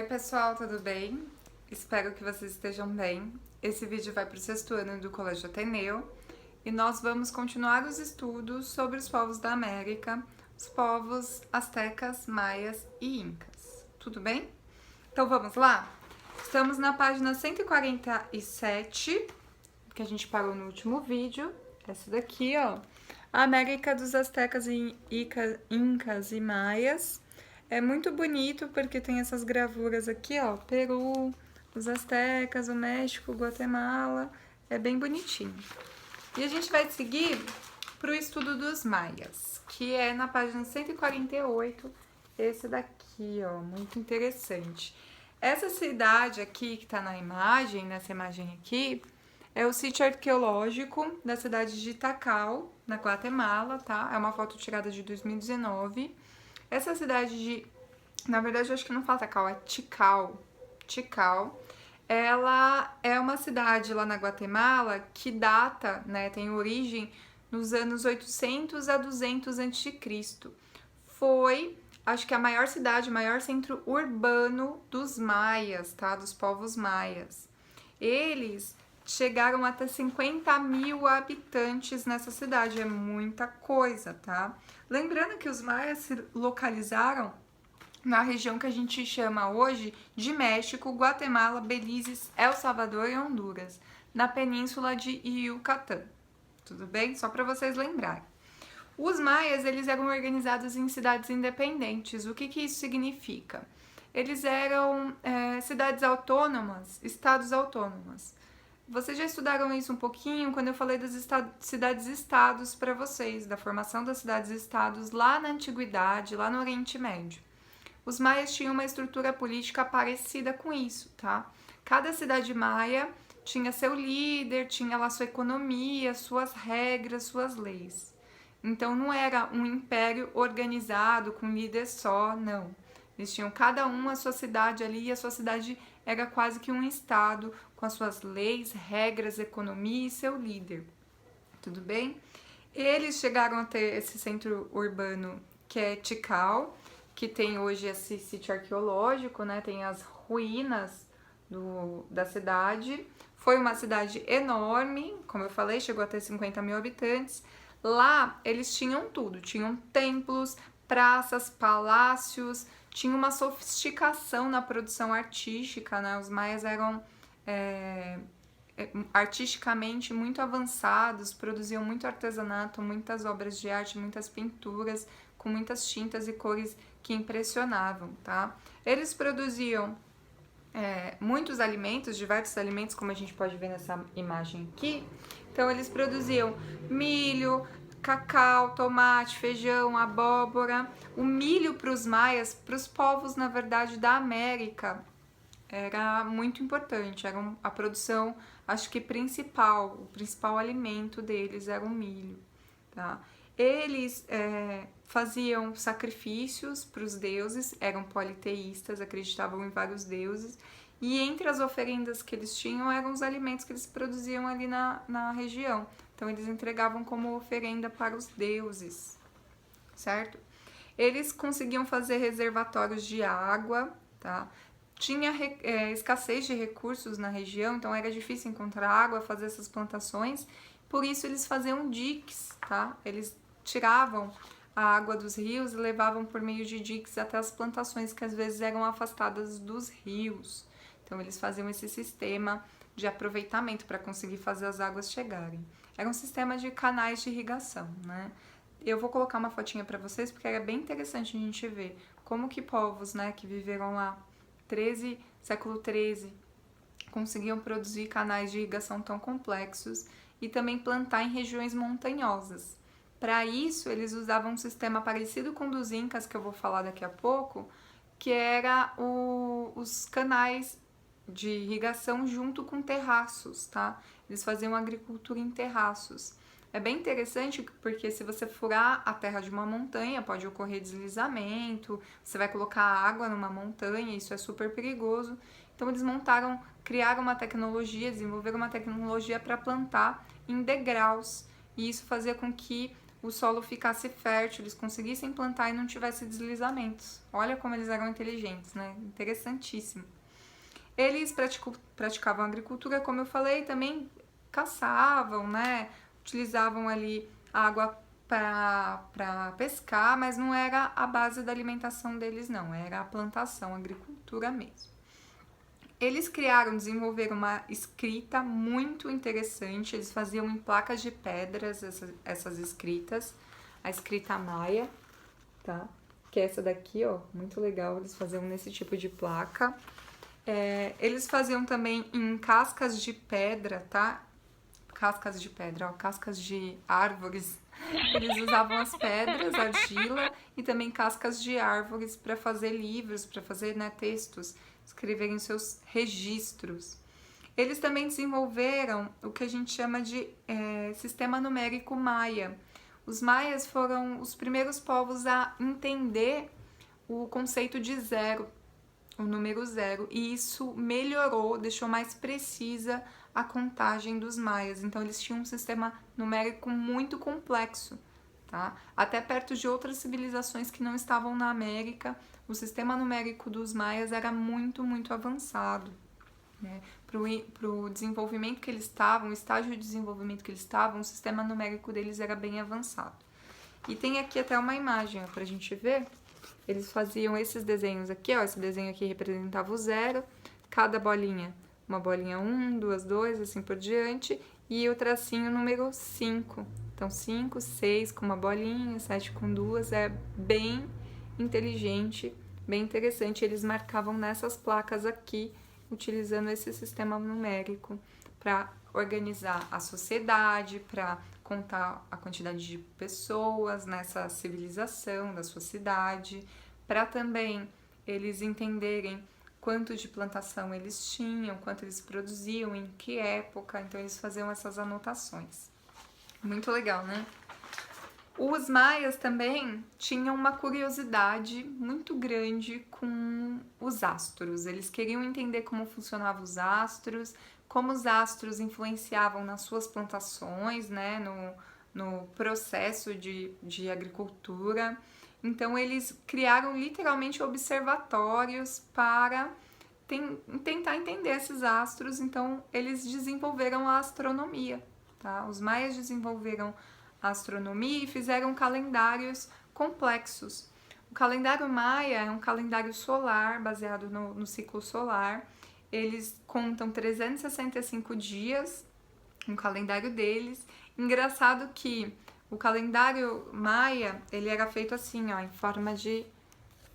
Oi pessoal, tudo bem? Espero que vocês estejam bem. Esse vídeo vai para o sexto ano do Colégio Ateneu e nós vamos continuar os estudos sobre os povos da América, os povos astecas, maias e incas. Tudo bem? Então vamos lá? Estamos na página 147, que a gente parou no último vídeo. Essa daqui, ó. A América dos Astecas, Incas e Maias. É muito bonito porque tem essas gravuras aqui, ó. Peru, os Astecas, o México, Guatemala. É bem bonitinho. E a gente vai seguir para o estudo dos Maias, que é na página 148. Esse daqui, ó. Muito interessante. Essa cidade aqui que tá na imagem, nessa imagem aqui, é o sítio arqueológico da cidade de Itacal, na Guatemala, tá? É uma foto tirada de 2019. Essa cidade de... Na verdade, eu acho que não fala Itacal, é Tikal. Tikal. Ela é uma cidade lá na Guatemala que data, né, tem origem nos anos 800 a 200 a.C. Foi, acho que a maior cidade, o maior centro urbano dos maias, tá? Dos povos maias. Eles chegaram até 50 mil habitantes nessa cidade, é muita coisa, tá? Lembrando que os maias se localizaram na região que a gente chama hoje de México, Guatemala, Belize, El Salvador e Honduras, na península de Yucatán. Tudo bem? Só para vocês lembrarem. Os maias, eles eram organizados em cidades independentes. O que isso significa? Eles eram cidades autônomas, estados autônomos. Vocês já estudaram isso um pouquinho quando eu falei das cidades-estados para vocês, da formação das cidades-estados lá na Antiguidade, lá no Oriente Médio. Os maias tinham uma estrutura política parecida com isso, tá? Cada cidade maia tinha seu líder, tinha lá sua economia, suas regras, suas leis. Então não era um império organizado com um líder só, não. Eles tinham cada um a sua cidade ali e a sua cidade era quase que um estado com as suas leis, regras, economia e seu líder. Tudo bem? Eles chegaram a ter esse centro urbano que é Tikal, que tem hoje esse sítio arqueológico, né? Tem as ruínas da cidade. Foi uma cidade enorme, como eu falei, chegou a ter 50 mil habitantes. Lá eles tinham tudo, tinham templos, praças, palácios, tinha uma sofisticação na produção artística, né? Os maias eram artisticamente muito avançados, produziam muito artesanato, muitas obras de arte, muitas pinturas, com muitas tintas e cores que impressionavam, tá? Eles produziam muitos alimentos, diversos alimentos, como a gente pode ver nessa imagem aqui. Então, eles produziam milho, cacau, tomate, feijão, abóbora. O milho para os maias, para os povos, na verdade, da América, era muito importante. Era a produção, acho que principal, o principal alimento deles era o milho, tá? Eles faziam sacrifícios para os deuses, eram politeístas, acreditavam em vários deuses, e entre as oferendas que eles tinham eram os alimentos que eles produziam ali na região. Então eles entregavam como oferenda para os deuses, certo? Eles conseguiam fazer reservatórios de água, tá? Tinha escassez de recursos na região, então era difícil encontrar água, fazer essas plantações, por isso eles faziam diques, tá? Eles tiravam a água dos rios e levavam por meio de diques até as plantações que às vezes eram afastadas dos rios. Então eles faziam esse sistema de aproveitamento para conseguir fazer as águas chegarem. Era um sistema de canais de irrigação, né? Eu vou colocar uma fotinha para vocês porque era bem interessante a gente ver como que povos, né, que viveram lá século 13, conseguiam produzir canais de irrigação tão complexos e também plantar em regiões montanhosas. Para isso, eles usavam um sistema parecido com o dos incas, que eu vou falar daqui a pouco, que era os canais de irrigação junto com terraços, tá? Eles faziam agricultura em terraços. É bem interessante porque se você furar a terra de uma montanha, pode ocorrer deslizamento, você vai colocar água numa montanha, isso é super perigoso. Então eles criaram uma tecnologia, desenvolveram uma tecnologia para plantar em degraus. E isso fazia com que o solo ficasse fértil, eles conseguissem plantar e não tivesse deslizamentos. Olha como eles eram inteligentes, né? Interessantíssimo. Eles praticavam agricultura, como eu falei, também caçavam, né? Utilizavam ali água para pescar, mas não era a base da alimentação deles, não. Era a plantação, a agricultura mesmo. Eles desenvolveram uma escrita muito interessante. Eles faziam em placas de pedras essas escritas, a escrita maia, tá? Que é essa daqui, ó, muito legal. Eles faziam nesse tipo de placa. Eles faziam também em cascas de pedra, tá? Cascas de pedra, ó, cascas de árvores. Eles usavam as pedras, argila e também cascas de árvores para fazer livros, para fazer, né, textos, escreverem seus registros. Eles também desenvolveram o que a gente chama de sistema numérico maia. Os maias foram os primeiros povos a entender o conceito de zero, o número zero, e isso melhorou, deixou mais precisa a contagem dos maias. Então eles tinham um sistema numérico muito complexo, tá? Até perto de outras civilizações que não estavam na América, o sistema numérico dos maias era muito, muito avançado, né? Pro desenvolvimento que eles estavam, o estágio de desenvolvimento que eles estavam, o sistema numérico deles era bem avançado. E tem aqui até uma imagem, ó, pra gente ver. Eles faziam esses desenhos aqui, ó. Esse desenho aqui representava o zero, cada bolinha, uma bolinha 1, 2, 2, assim por diante, e o tracinho número 5. Então, 5, 6 com uma bolinha, 7 com duas, é bem inteligente, bem interessante. Eles marcavam nessas placas aqui, utilizando esse sistema numérico para organizar a sociedade, para contar a quantidade de pessoas nessa civilização da sua cidade, para também eles entenderem quanto de plantação eles tinham, quanto eles produziam, em que época. Então eles faziam essas anotações. Muito legal, né? Os maias também tinham uma curiosidade muito grande com os astros. Eles queriam entender como funcionavam os astros, como os astros influenciavam nas suas plantações, né, no processo de agricultura. Então, eles criaram literalmente observatórios para tentar entender esses astros. Então, eles desenvolveram a astronomia, tá? Os maias desenvolveram a astronomia e fizeram calendários complexos. O calendário maia é um calendário solar, baseado no ciclo solar. Eles contam 365 dias no calendário deles. Engraçado que o calendário maia, ele era feito assim, ó, em forma de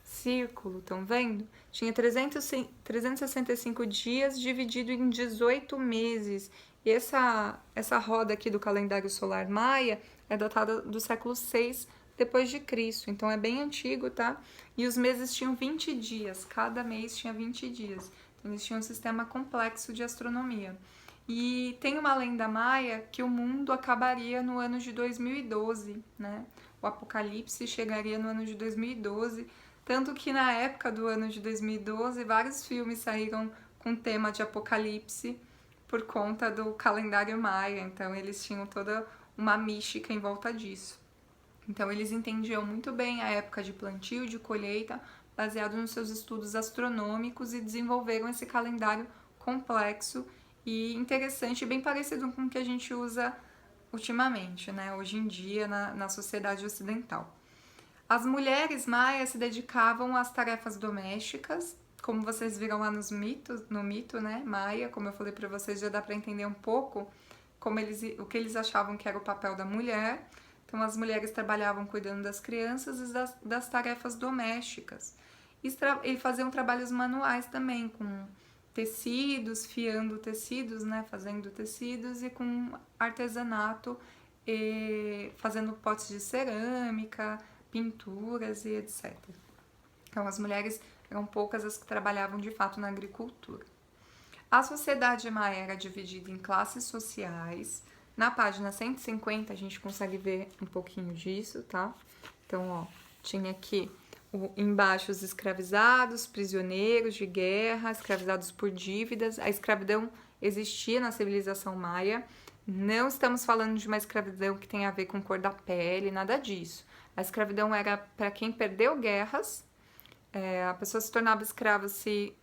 círculo, estão vendo? Tinha 365 dias dividido em 18 meses. E essa roda aqui do calendário solar maia é datada do século 6 depois de Cristo, então é bem antigo, tá? E os meses tinham 20 dias, cada mês tinha 20 dias. Então eles tinham um sistema complexo de astronomia. E tem uma lenda maia que o mundo acabaria no ano de 2012, né? O apocalipse chegaria no ano de 2012, tanto que na época do ano de 2012 vários filmes saíram com tema de apocalipse por conta do calendário maia, então eles tinham toda uma mística em volta disso. Então eles entendiam muito bem a época de plantio, de colheita, baseado nos seus estudos astronômicos, e desenvolveram esse calendário complexo e interessante, bem parecido com o que a gente usa ultimamente, né? Hoje em dia na sociedade ocidental. As mulheres maias se dedicavam às tarefas domésticas, como vocês viram lá no mito, né, maia, como eu falei para vocês, já dá para entender um pouco o que eles achavam que era o papel da mulher. Então, as mulheres trabalhavam cuidando das crianças e das tarefas domésticas. E faziam trabalhos manuais também, com tecidos, fiando tecidos, né, fazendo tecidos, e com artesanato, fazendo potes de cerâmica, pinturas e etc. Então, as mulheres eram poucas as que trabalhavam de fato na agricultura. A sociedade maia era dividida em classes sociais. Na página 150 a gente consegue ver um pouquinho disso, tá? Então, ó, tinha aqui embaixo os escravizados, prisioneiros de guerra, escravizados por dívidas. A escravidão existia na civilização maia, Não estamos falando de uma escravidão que tem a ver com cor da pele, nada disso. A escravidão era para quem perdeu guerras. A pessoa se tornava escrava se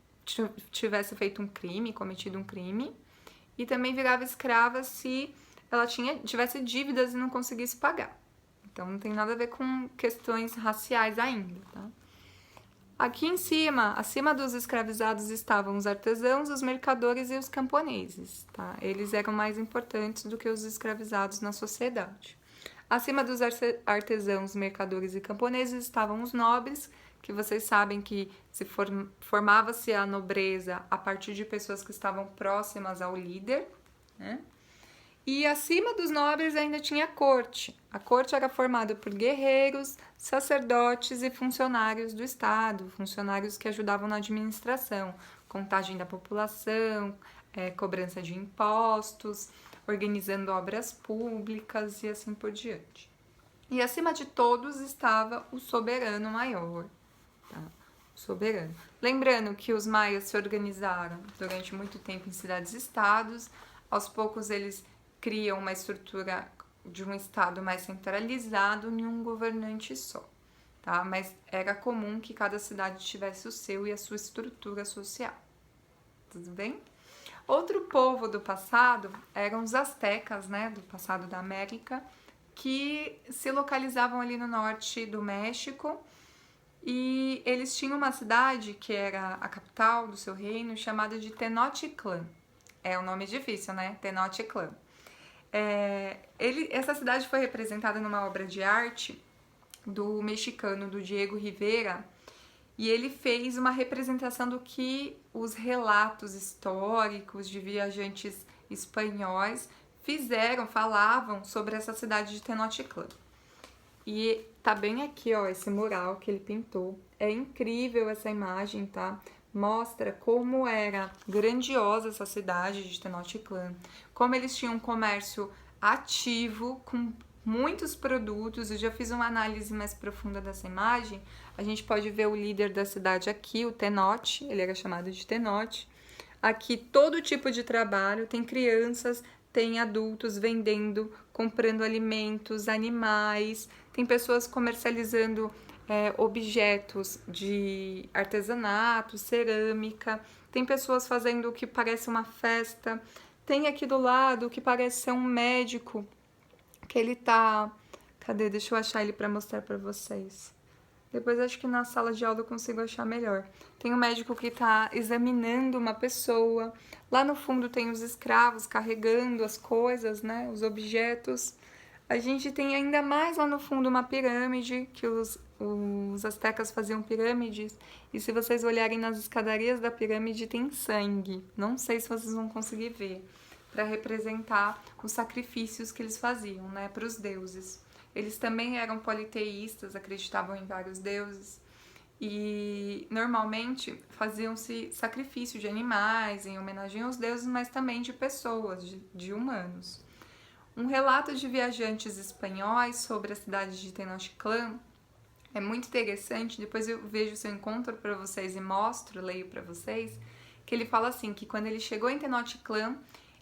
tivesse feito um crime, cometido um crime. E também virava escrava se ela tivesse dívidas e não conseguisse pagar. Então não tem nada a ver com questões raciais ainda, tá? Aqui em cima, acima dos escravizados, estavam os artesãos, os mercadores e os camponeses, tá? Eles eram mais importantes do que os escravizados na sociedade. Acima dos artesãos, mercadores e camponeses estavam os nobres, que vocês sabem que formava-se a nobreza a partir de pessoas que estavam próximas ao líder, né? E acima dos nobres ainda tinha a corte. A corte era formada por guerreiros, sacerdotes e funcionários do Estado, funcionários que ajudavam na administração, contagem da população, cobrança de impostos, organizando obras públicas e assim por diante. E acima de todos estava o soberano maior. Tá? O soberano. Lembrando que os maias se organizaram durante muito tempo em cidades-estados, aos poucos eles criam uma estrutura de um estado mais centralizado em um governante só, tá? Mas era comum que cada cidade tivesse o seu e a sua estrutura social. Tudo bem? Outro povo do passado eram os astecas, né, do passado da América, que se localizavam ali no norte do México, e eles tinham uma cidade que era a capital do seu reino, chamada de Tenochtitlan. É um nome difícil, né? Tenochtitlan. Essa cidade foi representada numa obra de arte do mexicano, do Diego Rivera, e ele fez uma representação do que os relatos históricos de viajantes espanhóis falavam sobre essa cidade de Tenochtitlan. E tá bem aqui, ó, esse mural que ele pintou. É incrível essa imagem, tá? Mostra como era grandiosa essa cidade de Tenochtitlan, como eles tinham um comércio ativo com muitos produtos. Eu já fiz uma análise mais profunda dessa imagem. A gente pode ver o líder da cidade aqui, o Tenoch, ele era chamado de Tenoch. Aqui todo tipo de trabalho, tem crianças, tem adultos vendendo, comprando alimentos, animais, tem pessoas comercializando objetos de artesanato, cerâmica, tem pessoas fazendo o que parece uma festa, tem aqui do lado o que parece ser um médico, que ele tá... Cadê? Deixa eu achar ele para mostrar para vocês. Depois acho que na sala de aula eu consigo achar melhor. Tem um médico que tá examinando uma pessoa. Lá no fundo tem os escravos carregando as coisas, né? Os objetos. A gente tem ainda mais lá no fundo uma pirâmide, que os astecas faziam pirâmides. E se vocês olharem nas escadarias da pirâmide, tem sangue. Não sei se vocês vão conseguir ver. Para representar os sacrifícios que eles faziam, né? Para os deuses. Eles também eram politeístas, acreditavam em vários deuses. E normalmente faziam-se sacrifício de animais em homenagem aos deuses, mas também de pessoas, de humanos. Um relato de viajantes espanhóis sobre a cidade de Tenochtitlan é muito interessante. Depois eu vejo se eu encontro para vocês e leio para vocês, que ele fala assim, que quando ele chegou em Tenochtitlan,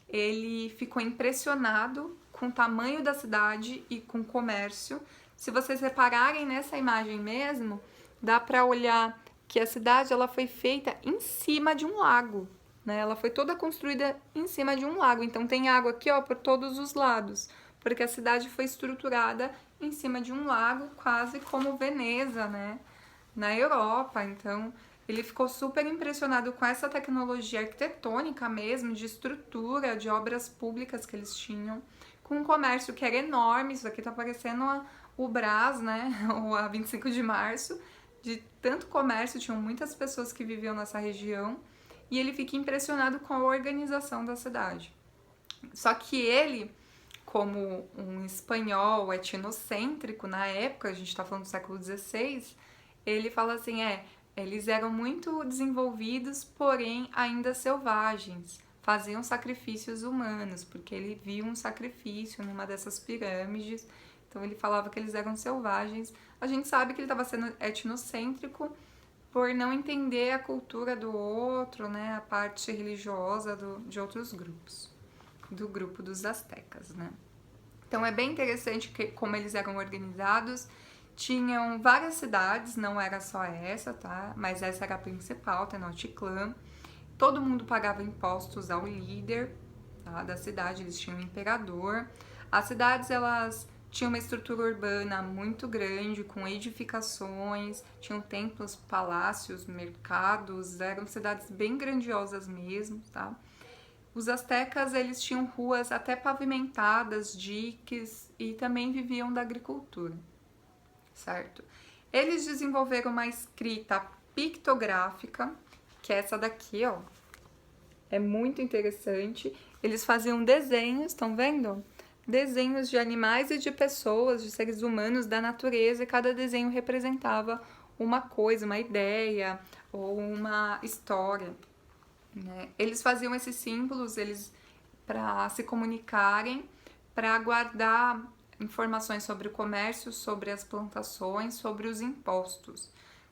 ele ficou impressionado com o tamanho da cidade e com o comércio. Se vocês repararem nessa imagem mesmo, dá para olhar que a cidade ela foi feita em cima de um lago, né? Ela foi toda construída em cima de um lago, então tem água aqui, ó, por todos os lados, porque a cidade foi estruturada em cima de um lago, quase como Veneza, né? Na Europa. Então ele ficou super impressionado com essa tecnologia arquitetônica mesmo, de estrutura, de obras públicas que eles tinham, com um comércio que era enorme. Isso aqui tá parecendo o Brás, né? Ou a 25 de março, de tanto comércio, tinham muitas pessoas que viviam nessa região, e ele fica impressionado com a organização da cidade. Só que ele, como um espanhol etnocêntrico na época, a gente tá falando do século XVI, ele fala assim, eles eram muito desenvolvidos, porém ainda selvagens, faziam sacrifícios humanos, porque ele viu um sacrifício numa dessas pirâmides, então ele falava que eles eram selvagens. A gente sabe que ele estava sendo etnocêntrico por não entender a cultura do outro, né, a parte religiosa de outros grupos. do grupo dos astecas, né? Então é bem interessante como eles eram organizados. Tinham várias cidades, não era só essa, tá? Mas essa era a principal, Tenochtitlan. Todo mundo pagava impostos ao líder, tá, da cidade, eles tinham um imperador. As cidades, elas tinham uma estrutura urbana muito grande, com edificações, tinham templos, palácios, mercados, eram cidades bem grandiosas mesmo, tá? Os astecas, eles tinham ruas até pavimentadas, diques, e também viviam da agricultura, certo? Eles desenvolveram uma escrita pictográfica, que é essa daqui, ó. É muito interessante. Eles faziam desenhos, estão vendo? Desenhos de animais e de pessoas, de seres humanos, da natureza, e cada desenho representava uma coisa, uma ideia ou uma história, né? Eles faziam esses símbolos para se comunicarem, para guardar informações sobre o comércio, sobre as plantações, sobre os impostos.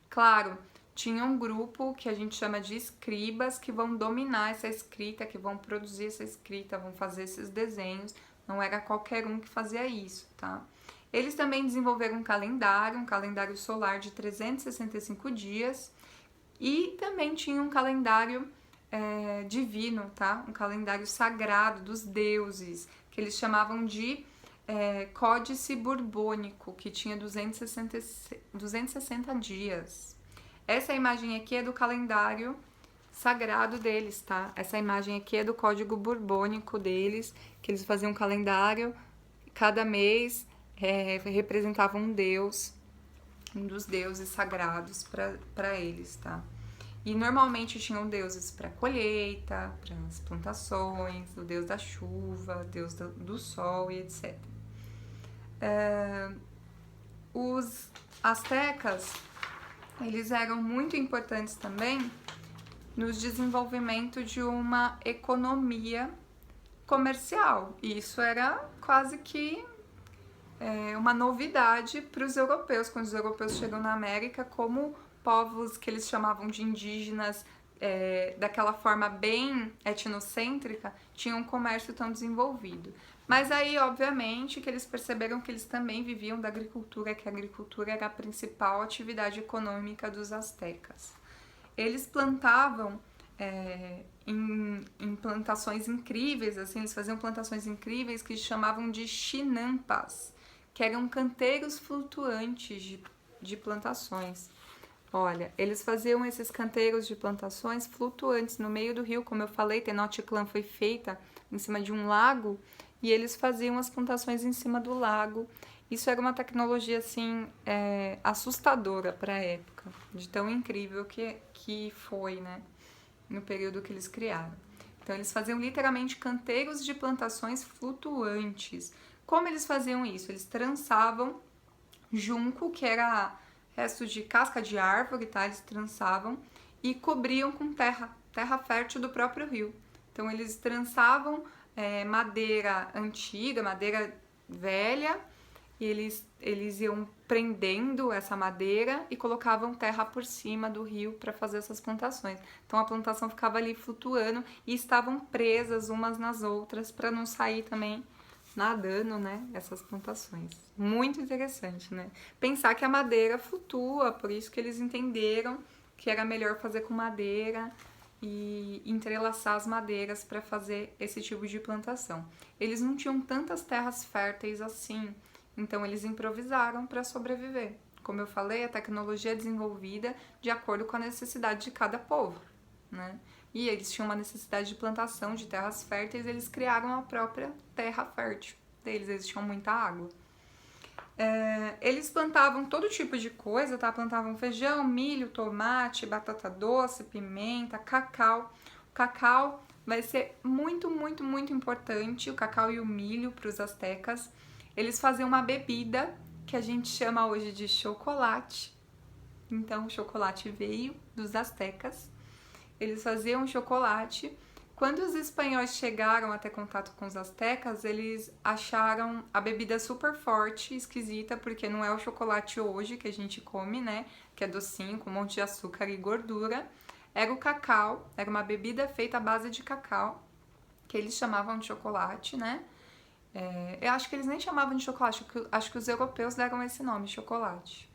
Claro, tinha um grupo que a gente chama de escribas que vão dominar essa escrita, que vão produzir essa escrita, vão fazer esses desenhos. Não era qualquer um que fazia isso, tá? Eles também desenvolveram um calendário solar de 365 dias e também tinha um calendário divino, tá? Um calendário sagrado dos deuses, que eles chamavam de Códice Borbônico, que tinha 260 dias. Essa imagem aqui é do calendário sagrado deles, tá? Essa imagem aqui é do Código Borbônico deles, que eles faziam um calendário, cada mês representava um deus, um dos deuses sagrados para eles, tá? E normalmente tinham deuses para colheita, para as plantações, o deus da chuva, deus do sol e etc. Os astecas, eles eram muito importantes também no desenvolvimento de uma economia comercial. E isso era quase que uma novidade para os europeus, quando os europeus chegam na América, como povos que eles chamavam de indígenas, daquela forma bem etnocêntrica, tinham um comércio tão desenvolvido. Mas aí, obviamente, que eles perceberam que eles também viviam da agricultura, que a agricultura era a principal atividade econômica dos astecas. Eles plantavam em plantações incríveis, assim, eles faziam plantações incríveis que chamavam de chinampas, que eram canteiros flutuantes de plantações. Olha, eles faziam esses canteiros de plantações flutuantes no meio do rio, como eu falei, Tenochtitlan foi feita em cima de um lago, e eles faziam as plantações em cima do lago. Isso era uma tecnologia, assim, assustadora para a época, de tão incrível que foi, né, no período que eles criaram. Então, eles faziam literalmente canteiros de plantações flutuantes. Como eles faziam isso? Eles trançavam junco, que era resto de casca de árvore, tá? Eles trançavam e cobriam com terra fértil do próprio rio. Então, eles trançavam madeira antiga, madeira velha, e eles iam prendendo essa madeira e colocavam terra por cima do rio para fazer essas plantações. Então a plantação ficava ali flutuando e estavam presas umas nas outras para não sair também nadando, né, essas plantações. Muito interessante, né? Pensar que a madeira flutua, por isso que eles entenderam que era melhor fazer com madeira e entrelaçar as madeiras para fazer esse tipo de plantação. Eles não tinham tantas terras férteis assim, então eles improvisaram para sobreviver. Como eu falei, a tecnologia é desenvolvida de acordo com a necessidade de cada povo, né? E eles tinham uma necessidade de plantação de terras férteis, eles criaram a própria terra fértil deles, eles tinham muita água. Eles plantavam todo tipo de coisa, tá? Plantavam feijão, milho, tomate, batata doce, pimenta, cacau. O cacau vai ser muito, muito, muito importante, o cacau e o milho para os astecas. Eles faziam uma bebida que a gente chama hoje de chocolate. Então, o chocolate veio dos astecas. Eles faziam chocolate. Quando os espanhóis chegaram a ter contato com os astecas, eles acharam a bebida super forte, esquisita, porque não é o chocolate hoje que a gente come, né? Que é docinho, com um monte de açúcar e gordura. Era o cacau, era uma bebida feita à base de cacau. que eles chamavam de chocolate, né? Eu acho que eles nem chamavam de chocolate, acho que os europeus deram esse nome, chocolate.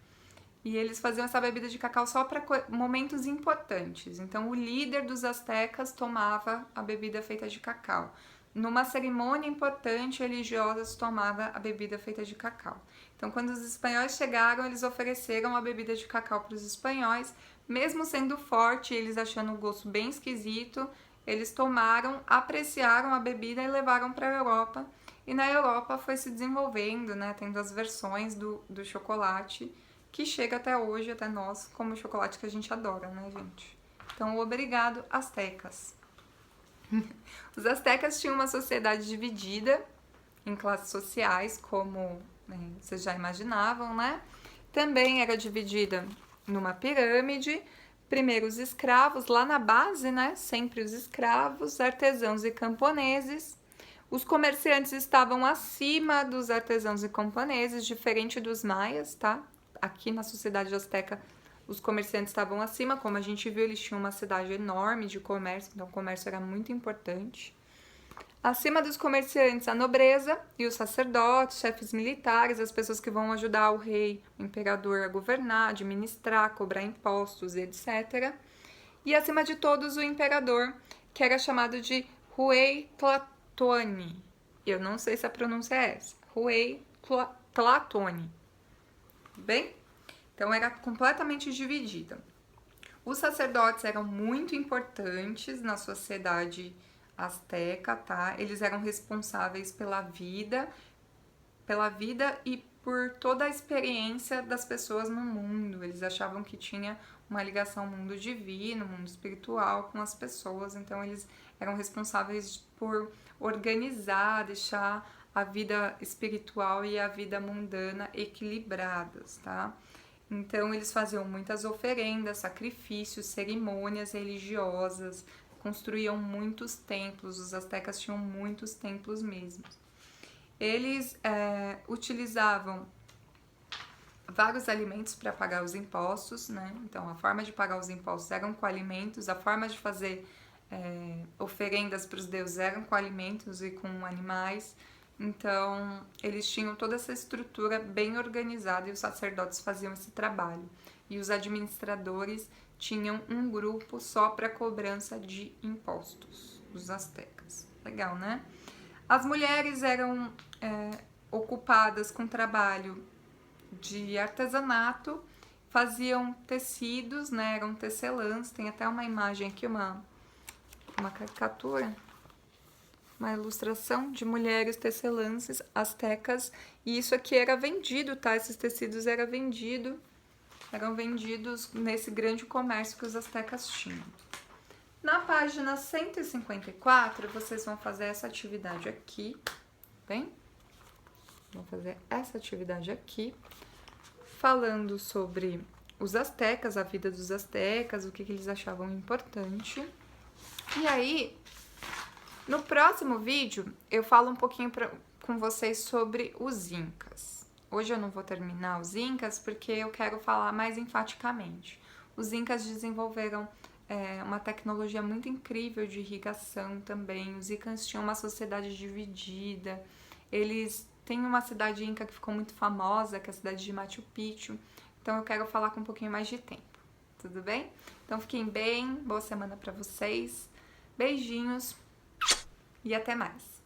E eles faziam essa bebida de cacau só para momentos importantes. Então, o líder dos astecas tomava a bebida feita de cacau. Numa cerimônia importante religiosa, se tomava a bebida feita de cacau. Então, quando os espanhóis chegaram, eles ofereceram a bebida de cacau para os espanhóis. Mesmo sendo forte, eles achando o gosto bem esquisito, eles tomaram, apreciaram a bebida e levaram para a Europa. E na Europa foi se desenvolvendo, né, tendo as versões do chocolate, que chega até hoje, até nós, como o chocolate que a gente adora, né, gente? Então, obrigado, astecas. Os astecas tinham uma sociedade dividida em classes sociais, como vocês já imaginavam, né? Também era dividida numa pirâmide. Primeiro os escravos, lá na base, né? Sempre os escravos, artesãos e camponeses. Os comerciantes estavam acima dos artesãos e camponeses, diferente dos maias, tá? Aqui na sociedade asteca, os comerciantes estavam acima, como a gente viu, eles tinham uma cidade enorme de comércio, então o comércio era muito importante. Acima dos comerciantes, a nobreza e os sacerdotes, chefes militares, as pessoas que vão ajudar o rei, o imperador a governar, administrar, cobrar impostos, etc. E acima de todos, o imperador, que era chamado de Huey Tlatoani. Eu não sei se a pronúncia é essa. Huey Tlatoani. Bem? Então, era completamente dividida. Os sacerdotes eram muito importantes na sociedade asteca, tá? Eles eram responsáveis pela vida e por toda a experiência das pessoas no mundo. Eles achavam que tinha uma ligação mundo divino, mundo espiritual com as pessoas, então eles eram responsáveis por organizar, deixar a vida espiritual e a vida mundana equilibradas, tá? Então eles faziam muitas oferendas, sacrifícios, cerimônias religiosas, construíam muitos templos, os astecas tinham muitos templos mesmo. Eles utilizavam vários alimentos para pagar os impostos, né? Então a forma de pagar os impostos eram com alimentos, a forma de fazer oferendas para os deuses eram com alimentos e com animais. Então eles tinham toda essa estrutura bem organizada e os sacerdotes faziam esse trabalho. E os administradores tinham um grupo só para cobrança de impostos, os astecas. Legal, né? As mulheres eram ocupadas com trabalho de artesanato, faziam tecidos, né? Eram tecelãs. Tem até uma imagem aqui, uma caricatura, uma ilustração de mulheres tecelãs astecas. E isso aqui era vendido, tá? Esses tecidos eram vendidos nesse grande comércio que os astecas tinham. Na página 154, vocês vão fazer essa atividade aqui, bem? Vão fazer essa atividade aqui, falando sobre os astecas, a vida dos astecas, o que eles achavam importante. E aí, no próximo vídeo, eu falo um pouquinho com vocês sobre os incas. Hoje eu não vou terminar os incas porque eu quero falar mais enfaticamente. Os incas desenvolveram uma tecnologia muito incrível de irrigação também. Os incas tinham uma sociedade dividida. Eles têm uma cidade inca que ficou muito famosa, que é a cidade de Machu Picchu. Então eu quero falar com um pouquinho mais de tempo. Tudo bem? Então fiquem bem, boa semana para vocês. Beijinhos e até mais.